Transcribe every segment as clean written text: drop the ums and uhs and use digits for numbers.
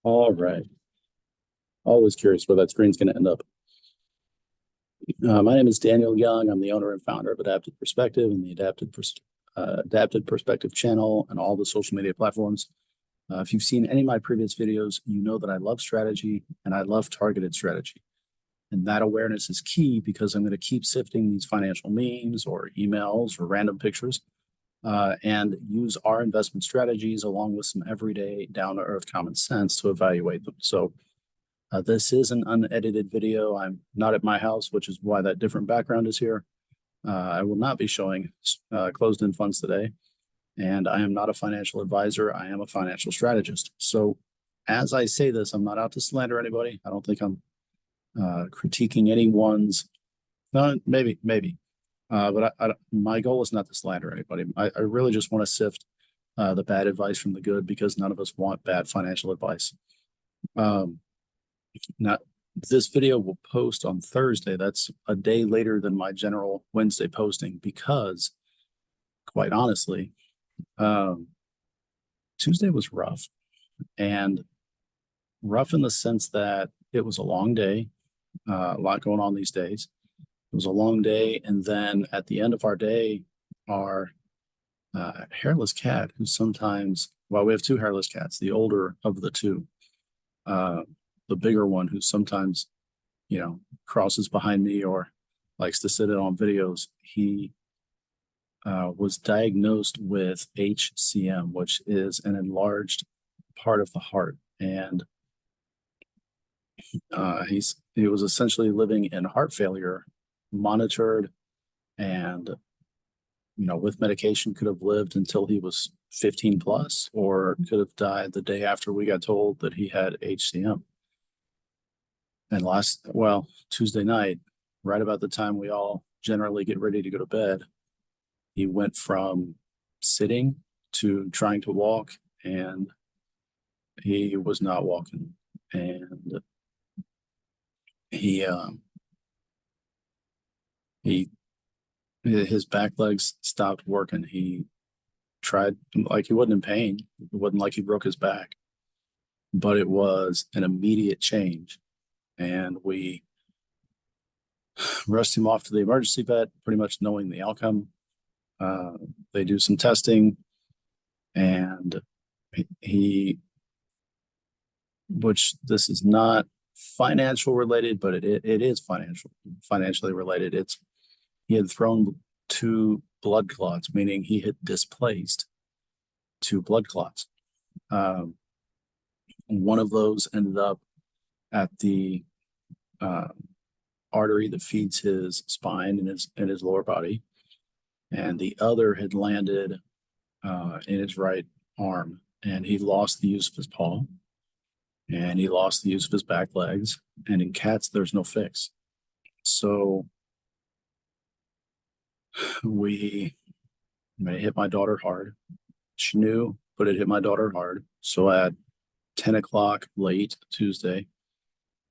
All right. Always curious where that screen's going to end up. My name is Daniel Young. I'm the owner and founder of Adapted Perspective and the Adapted Perspective channel and all the social media platforms. If you've seen any of my previous videos, you know that I love strategy and I love targeted strategy. And that awareness is key because I'm going to keep sifting these financial memes or emails or random pictures and use our investment strategies along with some everyday down-to-earth common sense to evaluate them. So this is an unedited video. I'm not at my house, which is why that different background is here. I will not be showing closed-end funds today, and I am not a financial advisor. I am a financial strategist. So as I say this, I'm not out to slander anybody. I don't think I'm critiquing anyone's, no, maybe. But my goal is not to slander anybody. I really just want to sift the bad advice from the good because none of us want bad financial advice. Now, this video will post on Thursday. That's a day later than my general Wednesday posting because, quite honestly, Tuesday was rough. And rough in the sense that it was a long day, a lot going on these days. It was a long day. And then at the end of our day, our hairless cat, who sometimes, well, we have two hairless cats, the older of the two, the bigger one who sometimes, crosses behind me or likes to sit in on videos, he was diagnosed with HCM, which is an enlarged part of the heart. And he was essentially living in heart failure, monitored, and with medication could have lived until he was 15 plus, or could have died the day after we got told that he had HCM. And Tuesday night, right about the time we all generally get ready to go to bed, he went from sitting to trying to walk, and he was not walking. And his back legs stopped working. He tried, like, he wasn't in pain. It wasn't like he broke his back, but it was an immediate change. And we rushed him off to the emergency vet, pretty much knowing the outcome. They do some testing, and which this is not financial related, but it is financially related. He had thrown two blood clots, meaning he had displaced two blood clots. One of those ended up at the artery that feeds his spine and his lower body, and the other had landed in his right arm, and he lost the use of his paw, and he lost the use of his back legs. And in cats, there's no fix. So it hit my daughter hard. She knew, but it hit my daughter hard. So at 10 o'clock late Tuesday,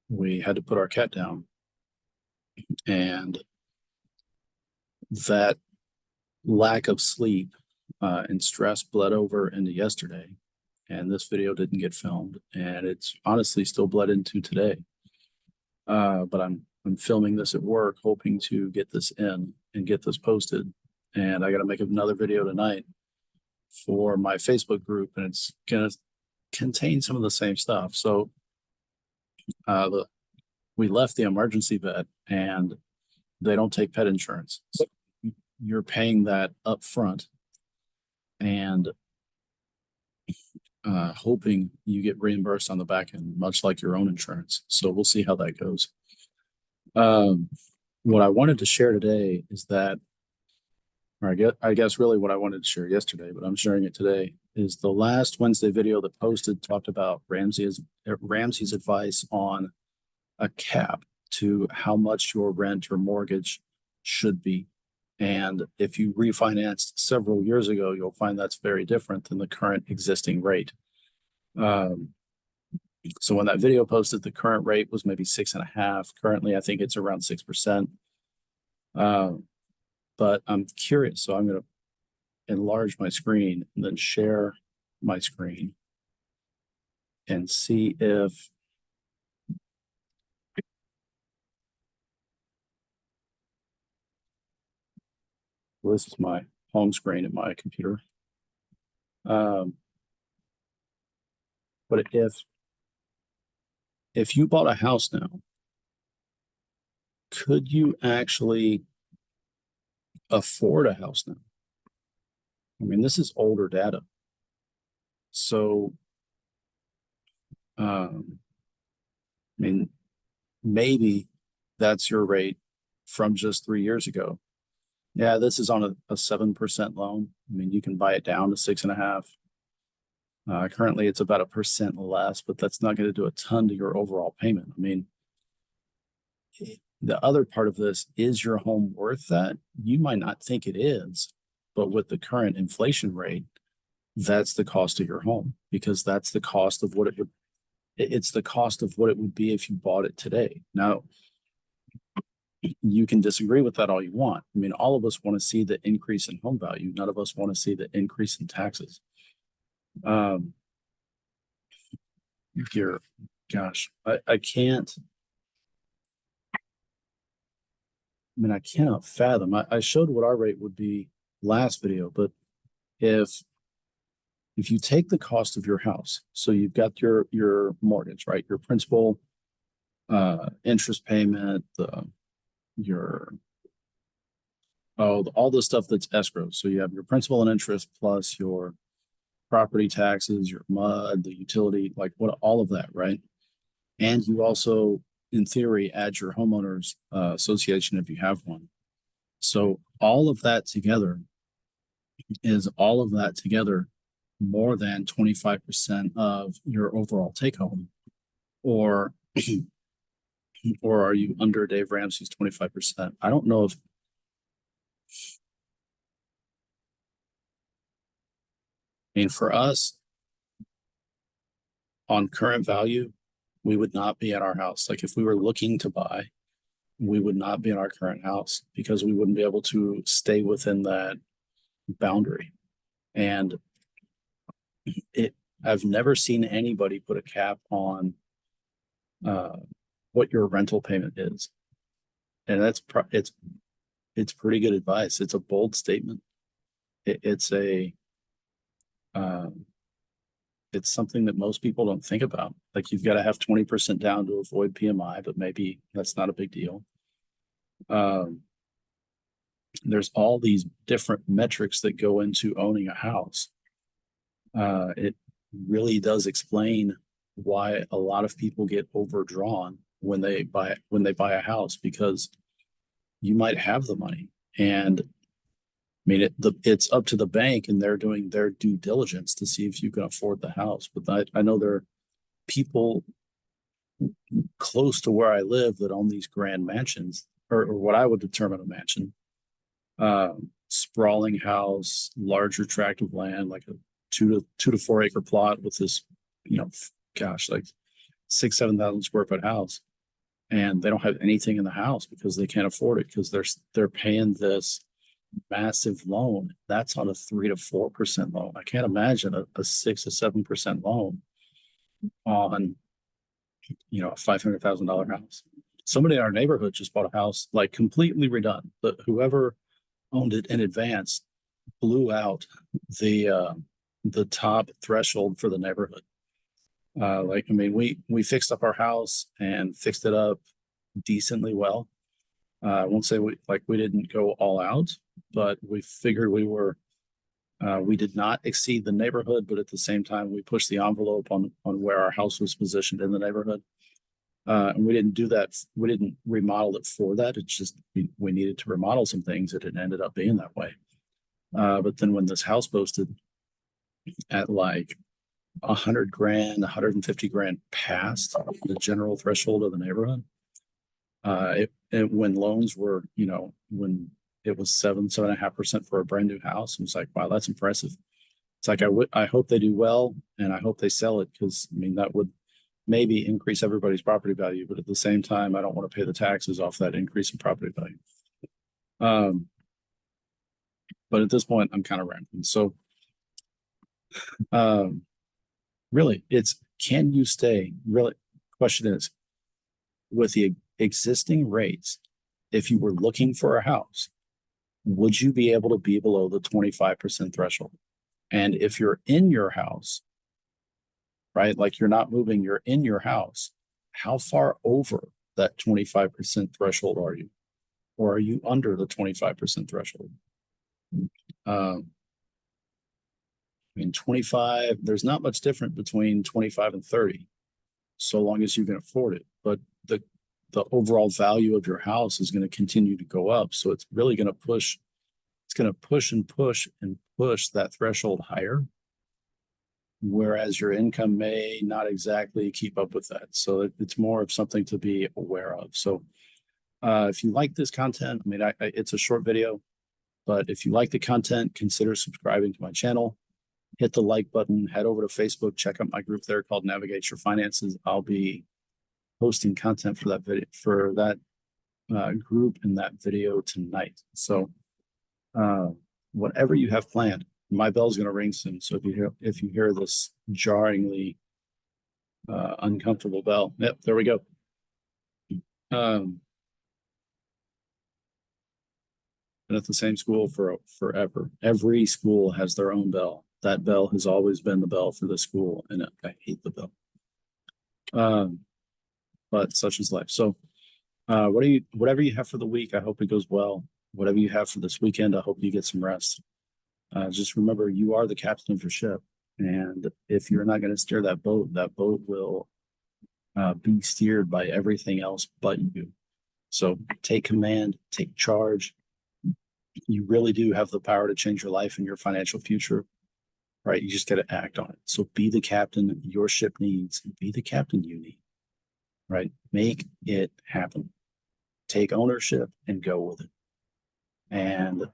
we had to put our cat down. And that lack of sleep and stress bled over into yesterday. And this video didn't get filmed. And it's honestly still bled into today. But I'm filming this at work, hoping to get this in and get this posted. And I got to make another video tonight for my Facebook group, and it's going to contain some of the same stuff. So we left the emergency vet, and they don't take pet insurance. So you're paying that up front and hoping you get reimbursed on the back end, much like your own insurance. So we'll see how that goes. What I wanted to share today is that, or I guess really what I wanted to share yesterday, but I'm sharing it today, is the last Wednesday video that posted talked about Ramsey's advice on a cap to how much your rent or mortgage should be. And if you refinanced several years ago, you'll find that's very different than the current existing rate. So when that video posted, the current rate was maybe 6.5. Currently, I think it's around 6%. But I'm curious, so I'm going to enlarge my screen and then share my screen. and see if well, this is my home screen in my computer. But if you bought a house now, could you actually afford a house now? I mean, this is older data. So, I mean, maybe that's your rate from just 3 years ago. Yeah, this is on a 7% loan. I mean, you can buy it down to 6.5. Currently, it's about 1% less, but that's not going to do a ton to your overall payment. I mean, the other part of this is your home worth that? You might not think it is, but with the current inflation rate, that's the cost of your home because that's the cost of what it would. It's the cost of what it would be if you bought it today. Now, you can disagree with that all you want. I mean, all of us want to see the increase in home value. None of us want to see the increase in taxes. Here, gosh, I can't. I mean, I cannot fathom. I showed what our rate would be last video, but if you take the cost of your house, so you've got your mortgage, right? Your principal, interest payment, your all the stuff that's escrow. So you have your principal and interest plus your property taxes, your MUD, the utility, like what all of that, right? And you also, in theory, add your homeowners association if you have one. So all of that together more than 25% of your overall take home, or or are you under Dave Ramsey's 25%? I don't know if I mean for us on current value, we would not be at our house. Like if we were looking to buy, we would not be in our current house because we wouldn't be able to stay within that boundary. And I've never seen anybody put a cap on what your rental payment is, and it's pretty good advice. It's a bold statement. It's it's something that most people don't think about. Like you've got to have 20% down to avoid PMI, but maybe that's not a big deal. There's all these different metrics that go into owning a house. It really does explain why a lot of people get overdrawn when they buy a house, because you might have the money, and I mean it's up to the bank and they're doing their due diligence to see if you can afford the house. But I know there are people close to where I live that own these grand mansions, or what I would determine a mansion, sprawling house, larger tract of land, like a 2 to 4 acre plot with this, gosh, like 6,000-7,000 square foot house, and they don't have anything in the house because they can't afford it because they're paying this massive loan. That's on a 3 to 4% loan. I can't imagine a 6 to 7% loan on a $500,000 house. Somebody in our neighborhood just bought a house like completely redone, but whoever owned it in advance blew out the top threshold for the neighborhood. We fixed up our house and fixed it up decently well. I won't say we didn't go all out, but we figured we did not exceed the neighborhood, but at the same time we pushed the envelope on where our house was positioned in the neighborhood. And we didn't do that. We didn't remodel it for that. It's just we needed to remodel some things, and it ended up being that way. But then when this house posted at like 100 grand, 150 grand past the general threshold of the neighborhood, when loans were, when it was 7.5% for a brand new house, it was like, wow, that's impressive. It's like I hope they do well, and I hope they sell it, because that would maybe increase everybody's property value, but at the same time, I don't want to pay the taxes off that increase in property value. But at this point, I'm kind of rambling. So, really, it's can you stay? Really, question is, with the existing rates, if you were looking for a house, would you be able to be below the 25% threshold? And if you're in your house, right, like you're not moving, you're in your house, how far over that 25% threshold are you? Or are you under the 25% threshold? I mean, 25, there's not much different between 25 and 30, so long as you can afford it. But the overall value of your house is going to continue to go up. So it's really going to push, it's going to push and push and push that threshold higher. Whereas your income may not exactly keep up with that. So it's more of something to be aware of. So if you like this content, I mean, it's a short video, but if you like the content, consider subscribing to my channel. Hit the like button, head over to Facebook, check out my group there called Navigate Your Finances. I'll be posting content for that video, for that group in that video tonight. So whatever you have planned, my bell's going to ring soon. So if you hear this jarringly uncomfortable bell, yep, there we go. Been at the same school for forever. Every school has their own bell. That bell has always been the bell for the school, and I hate the bell. But such is life. So whatever you have for the week, I hope it goes well. Whatever you have for this weekend, I hope you get some rest. Just remember, you are the captain of your ship. And if you're not going to steer that boat will be steered by everything else but you. So take command, take charge. You really do have the power to change your life and your financial future, right? You just got to act on it. So be the captain your ship needs, be the captain you need, right? Make it happen. Take ownership and go with it. And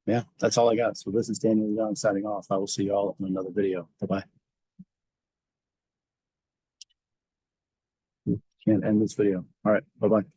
yeah, that's all I got. So this is Daniel Young signing off. I will see you all in another video. Bye-bye. Can't end this video. All right. Bye-bye.